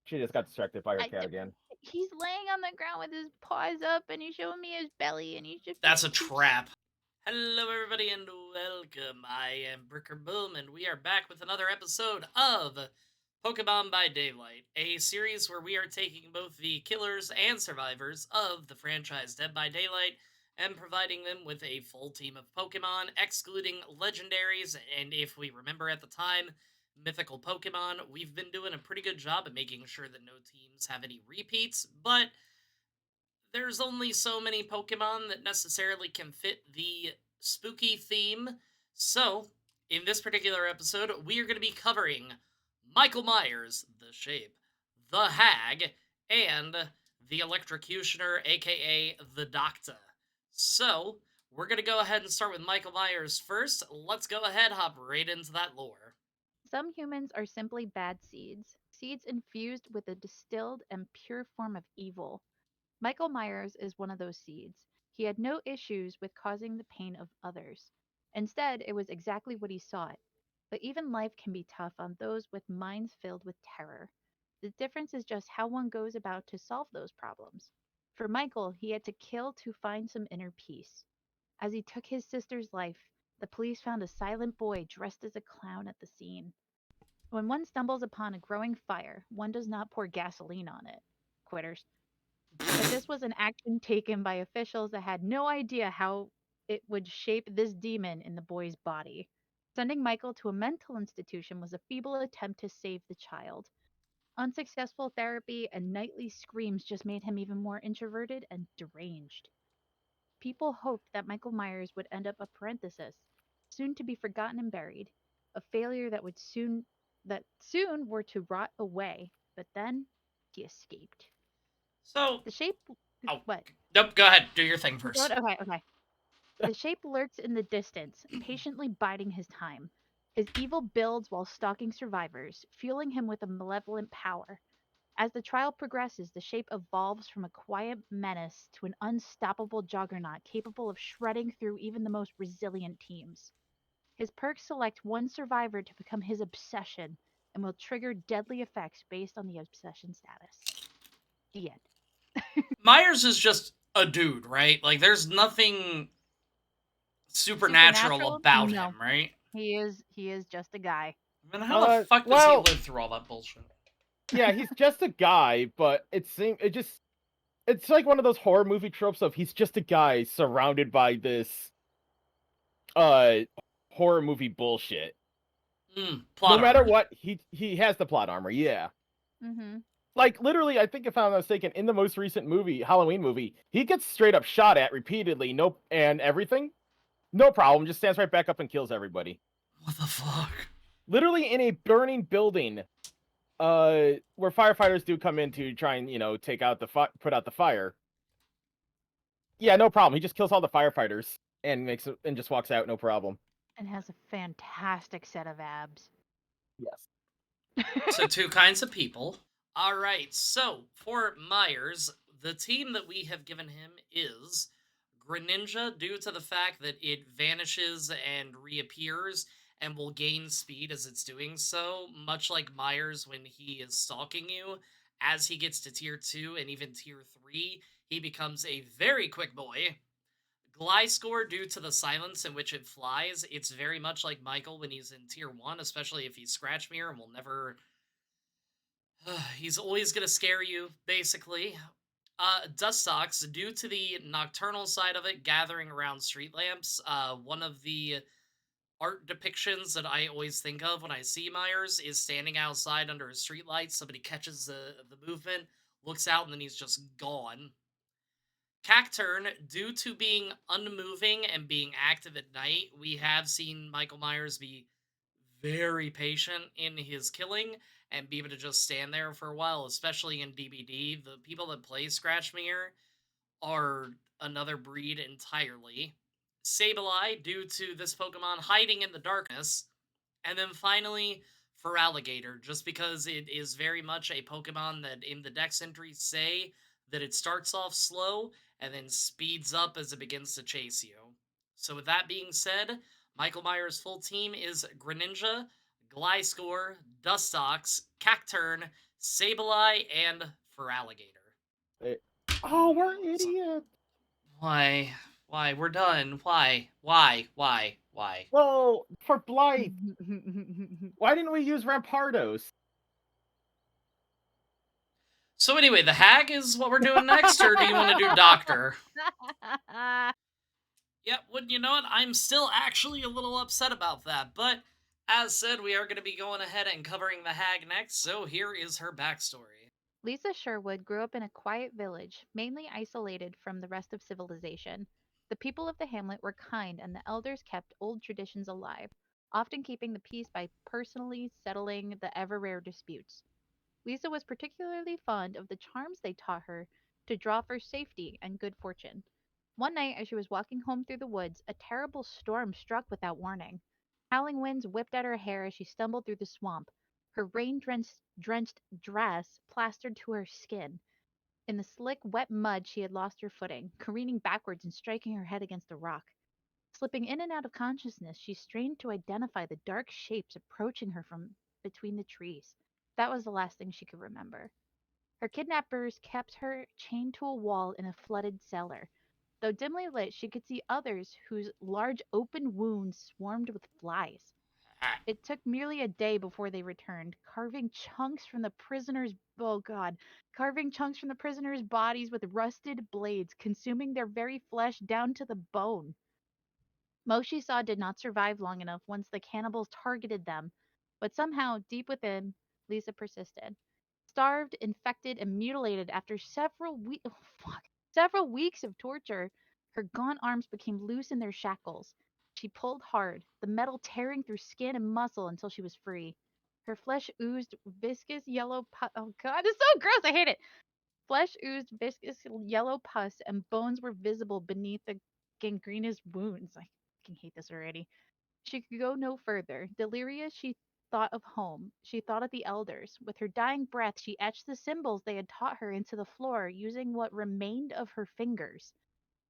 She just got distracted by her I cat d- again. he's laying on the ground with his paws up, and he's showing me his belly, and he's just That's being a too. trap. Hello, everybody, and welcome. I am Bricker Boom, and we are back with another episode of Pokemon by Daylight, a series where we are taking both the killers and survivors of the franchise Dead by Daylight and providing them with a full team of Pokemon, excluding legendaries, and if we remember at the time, mythical Pokemon. We've been doing a pretty good job at making sure that no teams have any repeats, but there's only so many Pokemon that necessarily can fit the spooky theme. So, in this particular episode, we are going to be covering Michael Myers, the Shape, the Hag, and the Electrocutioner, aka the Doctor. So, we're going to go ahead and start with Michael Myers first. Let's go ahead, hop right into that lore. Some humans are simply bad seeds, seeds infused with a distilled and pure form of evil. Michael Myers is one of those seeds. He had no issues with causing the pain of others. Instead, it was exactly what he sought. But even life can be tough on those with minds filled with terror. The difference is just how one goes about to solve those problems. For Michael, he had to kill to find some inner peace. As he took his sister's life, the police found a silent boy dressed as a clown at the scene. When one stumbles upon a growing fire, one does not pour gasoline on it. Quitters. But this was an action taken by officials that had no idea how it would shape this demon in the boy's body. Sending Michael to a mental institution was a feeble attempt to save the child. Unsuccessful therapy and nightly screams just made him even more introverted and deranged. People hoped that Michael Myers would end up a parenthesis, soon to be forgotten and buried, a failure that soon were to rot away. But then he escaped. So, The shape oh, what? nope, go ahead, do your thing Keep going? first. Okay, okay. The shape lurks in the distance, patiently biding his time. His evil builds while stalking survivors, fueling him with a malevolent power. As the trial progresses, the shape evolves from a quiet menace to an unstoppable juggernaut capable of shredding through even the most resilient teams. His perks select one survivor to become his obsession and will trigger deadly effects based on the obsession status. The end. Myers is just a dude, right? Like, there's nothing supernatural Supernatural? about No. him, right? He is just a guy. I mean, how the fuck does he Well, live through all that bullshit? yeah, he's just a guy, but it's like one of those horror movie tropes of he's just a guy surrounded by this uh horror movie bullshit. No Plot matter armor. what, he has the plot armor, yeah. Mhm. Like literally, I think if I'm not mistaken, in the most recent movie, Halloween movie, he gets straight up shot at repeatedly, nope, and everything. No problem, just stands right back up and kills everybody. What the fuck? Literally in a burning building, where firefighters do come in to try and, take out put out the fire. Yeah, no problem. He just kills all the firefighters and just walks out, no problem. And has a fantastic set of abs. Yes. So, two kinds of people. Alright, so for Myers, the team that we have given him is Greninja, due to the fact that it vanishes and reappears and will gain speed as it's doing so, much like Myers when he is stalking you. As he gets to tier 2 and even tier 3, he becomes a very quick boy. Gliscor, due to the silence in which it flies, it's very much like Michael when he's in tier 1, especially if he's Scratch Mirror and will never. He's always gonna scare you, basically. Dustox, due to the nocturnal side of it, gathering around street lamps, one of the art depictions that I always think of when I see Myers is standing outside under a streetlight. Somebody catches the movement, looks out, and then he's just gone. Cacturn, due to being unmoving and being active at night, we have seen Michael Myers be very patient in his killing and be able to just stand there for a while, especially in DBD. The people that play Scratch Mirror are another breed entirely. Sableye, due to this Pokemon hiding in the darkness. And then finally, for Alligator, just because it is very much a Pokemon that in the Dex entries say that it starts off slow and then speeds up as it begins to chase you. So with that being said, Michael Myers' full team is Greninja, Gliscor, Dustox, Cacturn, Sableye, and Feraligatr. Oh, we're idiots. Why? Why? We're done. Why? Why? Well, for Blythe, why didn't we use Rampardos? So anyway, the hag is what we're doing next, or do you want to do Doctor? Yeah, well, you know what? I'm still actually a little upset about that, but as said, we are going to be going ahead and covering the hag next, so here is her backstory. Lisa Sherwood grew up in a quiet village, mainly isolated from the rest of civilization. The people of the hamlet were kind, and the elders kept old traditions alive, often keeping the peace by personally settling the ever rare disputes. Lisa was particularly fond of the charms they taught her to draw for safety and good fortune. One night, as she was walking home through the woods, a terrible storm struck without warning. Howling winds whipped at her hair as she stumbled through the swamp, her rain drenched dress plastered to her skin. In the slick, wet mud, she had lost her footing, careening backwards and striking her head against a rock. Slipping in and out of consciousness, she strained to identify the dark shapes approaching her from between the trees. That was the last thing she could remember. Her kidnappers kept her chained to a wall in a flooded cellar. Though dimly lit, she could see others whose large open wounds swarmed with flies. Ah, It took merely a day before they returned, carving chunks from the prisoners' oh god, carving chunks from the prisoners' bodies with rusted blades, consuming their very flesh down to the bone. Most she saw did not survive long enough once the cannibals targeted them, but somehow, deep within, Lisa persisted. Starved, infected, and mutilated after several weeks of torture, her gaunt arms became loose in their shackles. She pulled hard, the metal tearing through skin and muscle until she was free. Her flesh oozed viscous yellow oh god, it's so gross, I hate it. Flesh oozed viscous yellow pus, and bones were visible beneath the gangrenous wounds. I fucking hate this already. She could go no further. Delirious, she thought of home. She thought of the elders. With her dying breath, she etched the symbols they had taught her into the floor using what remained of her fingers.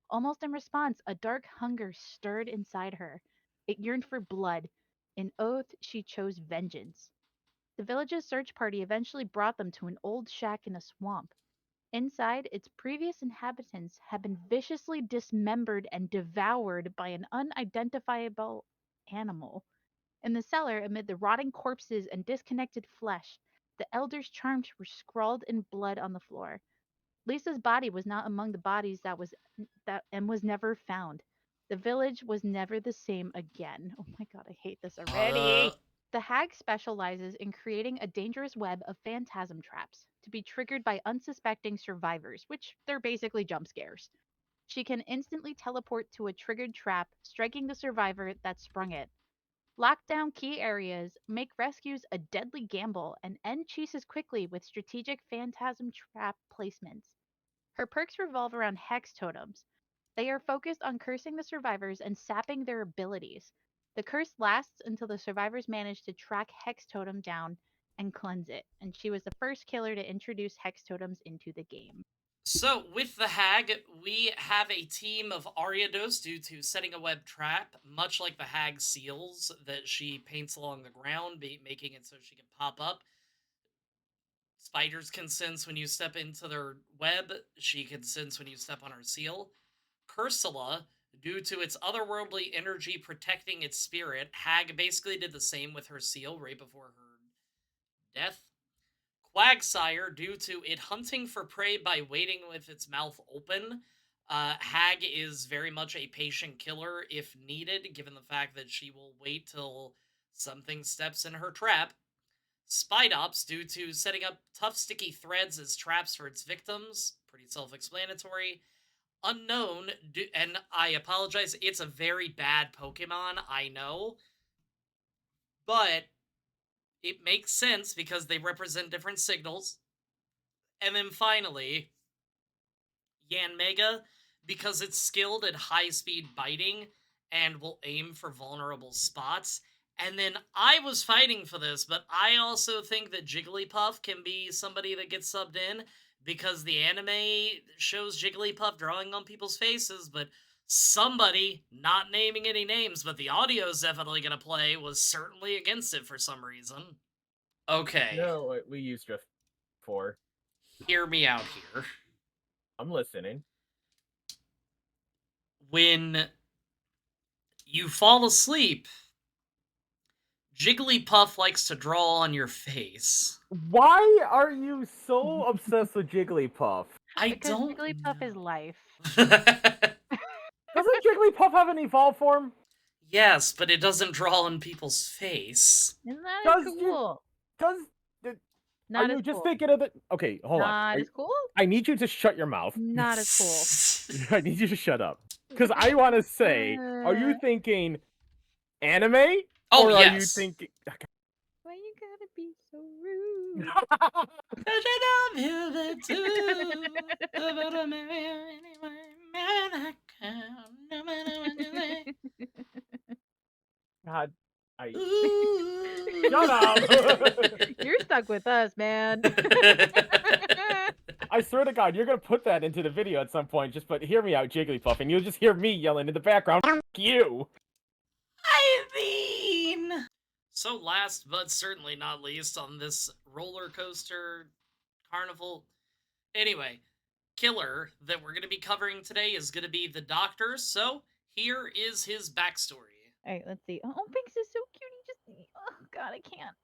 Almost in response, a dark hunger stirred inside her. It yearned for blood. In oath, she chose vengeance. The village's search party eventually brought them to an old shack in a swamp. Inside, its previous inhabitants had been viciously dismembered and devoured by an unidentifiable animal. In the cellar, amid the rotting corpses and disconnected flesh, the elders' charms were scrawled in blood on the floor. Lisa's body was not among the bodies that was never found. The village was never the same again. Oh my god, I hate this uh, already. The hag specializes in creating a dangerous web of phantasm traps to be triggered by unsuspecting survivors, which they're basically jump scares. She can instantly teleport to a triggered trap, striking the survivor that sprung it. Lock down key areas, make rescues a deadly gamble, and end chases quickly with strategic phantasm trap placements. Her perks revolve around hex totems. They are focused on cursing the survivors and sapping their abilities. The curse lasts until the survivors manage to track Hex Totem down and cleanse it, and she was the first killer to introduce Hex Totems into the game. so with the hag, we have a team of Ariados due to setting a web trap, much like the hag seals that she paints along the ground, making it so she can pop up. Spiders can sense when you step into their web. She can sense when you step on her seal. Cursula, due to its otherworldly energy protecting its spirit, Hag basically did the same with her seal right before her death. Quagsire, due to it hunting for prey by waiting with its mouth open, Hag is very much a patient killer if needed, given the fact that she will wait till something steps in her trap. Spidops, due to setting up tough, sticky threads as traps for its victims. Pretty self explanatory. Unknown, and I apologize, it's a very bad Pokemon, I know. But it makes sense because they represent different signals. And then finally, Yanmega, because it's skilled at high speed biting and will aim for vulnerable spots. And then I was fighting for this, but I also think that Jigglypuff can be somebody that gets subbed in because the anime shows Jigglypuff drawing on people's faces, but somebody, not naming any names, but the audio is definitely going to play, was certainly against it for some reason. Okay. No, we used Drift. for? Hear me out here. I'm listening. When you fall asleep, Jigglypuff likes to draw on your face. Why are you so obsessed with Jigglypuff? I Because don't Jigglypuff is know. life. Doesn't Jigglypuff have an evolved form? Yes, but it doesn't draw on people's face. Isn't that as Does you cool? does are Not as you just cool. thinking of the Okay, hold on. Not as cool? I need you to shut your mouth. Not as cool. I need you to shut up. Because I want to say, are you thinking anime? Oh, or are you yes. thinking Why you gotta be so rude? God, I Ooh. shut up. You're stuck with us, man. I swear to God, you're gonna put that into the video at some point. But hear me out, Jigglypuff, and you'll just hear me yelling in the background. F you. I mean. So last but certainly not least on this roller coaster carnival. Anyway, killer that we're going to be covering today is going to be the Doctor. So here is his backstory. Alright, let's see. Oh, Binks is so cute. He just. Oh, God, I can't.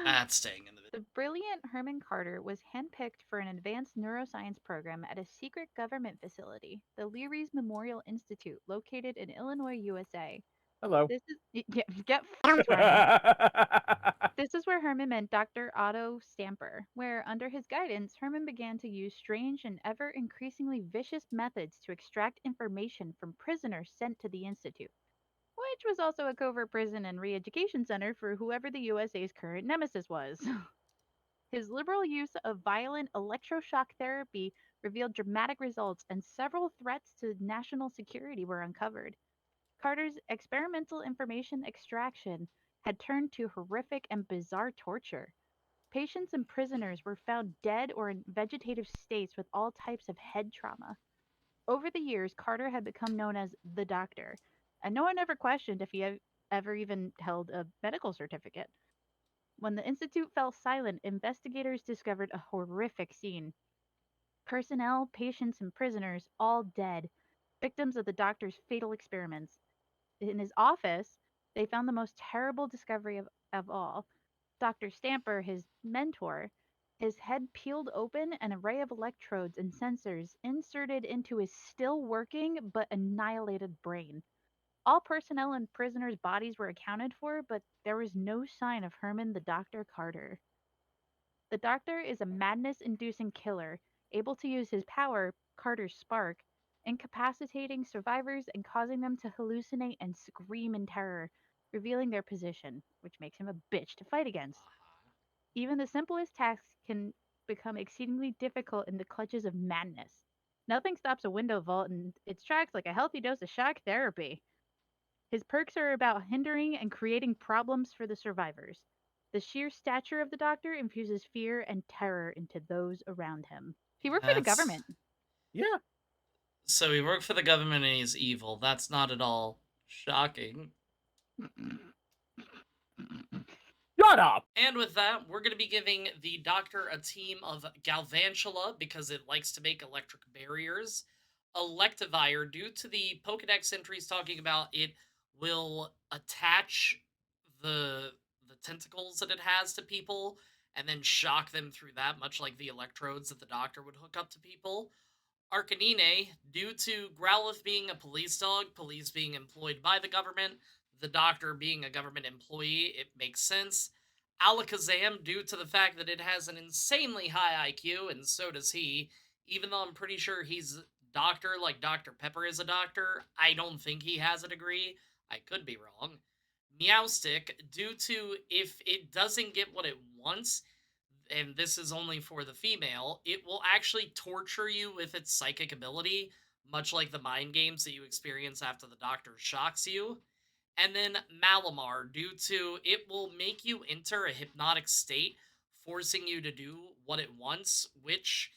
That's staying in the video. The brilliant Herman Carter was handpicked for an advanced neuroscience program at a secret government facility, the Leary's Memorial Institute, located in Illinois, USA. Hello. This is get f***ed, Herman. This is where Herman met Dr. Otto Stamper, where, under his guidance, Herman began to use strange and ever increasingly vicious methods to extract information from prisoners sent to the Institute, which was also a covert prison and re education center for whoever the USA's current nemesis was. His liberal use of violent electroshock therapy revealed dramatic results, and several threats to national security were uncovered. Carter's experimental information extraction had turned to horrific and bizarre torture. Patients and prisoners were found dead or in vegetative states with all types of head trauma. Over the years, Carter had become known as the Doctor, and no one ever questioned if he ever even held a medical certificate. When the Institute fell silent, investigators discovered a horrific scene. Personnel, patients, and prisoners all dead, victims of the Doctor's fatal experiments. In his office, they found the most terrible discovery of all. Dr. Stamper, his mentor, his head peeled open, an array of electrodes and sensors inserted into his still working but annihilated brain. All personnel and prisoners' bodies were accounted for, but there was no sign of Herman the Doctor Carter. The Doctor is a madness inducing killer, able to use his power, Carter's spark, incapacitating survivors and causing them to hallucinate and scream in terror, revealing their position, which makes him a bitch to fight against. Even the simplest tasks can become exceedingly difficult in the clutches of madness. Nothing stops a window vault in its tracks like a healthy dose of shock therapy. His perks are about hindering and creating problems for the survivors. The sheer stature of the Doctor infuses fear and terror into those around him. He worked for the That's government. Yeah. so he worked for the government and he's evil. That's not at all shocking. Shut up. And with that, we're going to be giving the Doctor a team of Galvantula because it likes to make electric barriers. Electivire, due to the Pokedex entries talking about it will attach the tentacles that it has to people and then shock them through that, much like the electrodes that the Doctor would hook up to people. Arcanine, due to Growlithe being a police dog, police being employed by the government, the Doctor being a government employee, it makes sense. Alakazam, due to the fact that it has an insanely high IQ, and so does he, even though I'm pretty sure he's doctor like Dr. Pepper is a doctor, I don't think he has a degree. I could be wrong. Meowstick, due to if it doesn't get what it wants, and this is only for the female, it will actually torture you with its psychic ability, much like the mind games that you experience after the Doctor shocks you. And then Malamar, due to it will make you enter a hypnotic state, forcing you to do what it wants, which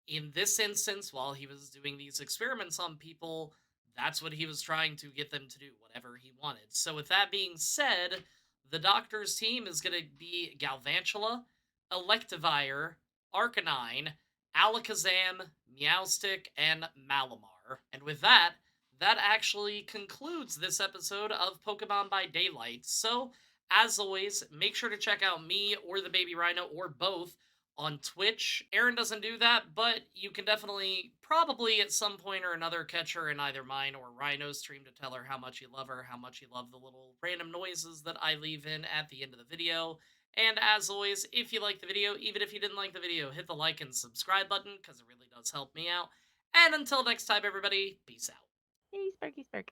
in this instance, while he was doing these experiments on people, that's what he was trying to get them to do, whatever he wanted. So with that being said, the Doctor's team is going to be Galvantula, Electivire, Arcanine, Alakazam, Meowstic, and Malamar. And with that, that actually concludes this episode of Pokemon by Daylight. So, as always, make sure to check out me or the Baby Rhino or both on Twitch. Aaron doesn't do that, but you can definitely, probably at some point or another, catch her in either mine or Rhino's stream to tell her how much you love her, how much you love the little random noises that I leave in at the end of the video. And as always, if you like the video, even if you didn't like the video, hit the like and subscribe button, because it really does help me out. And until next time, everybody, peace out. Hey, Sparky Spark.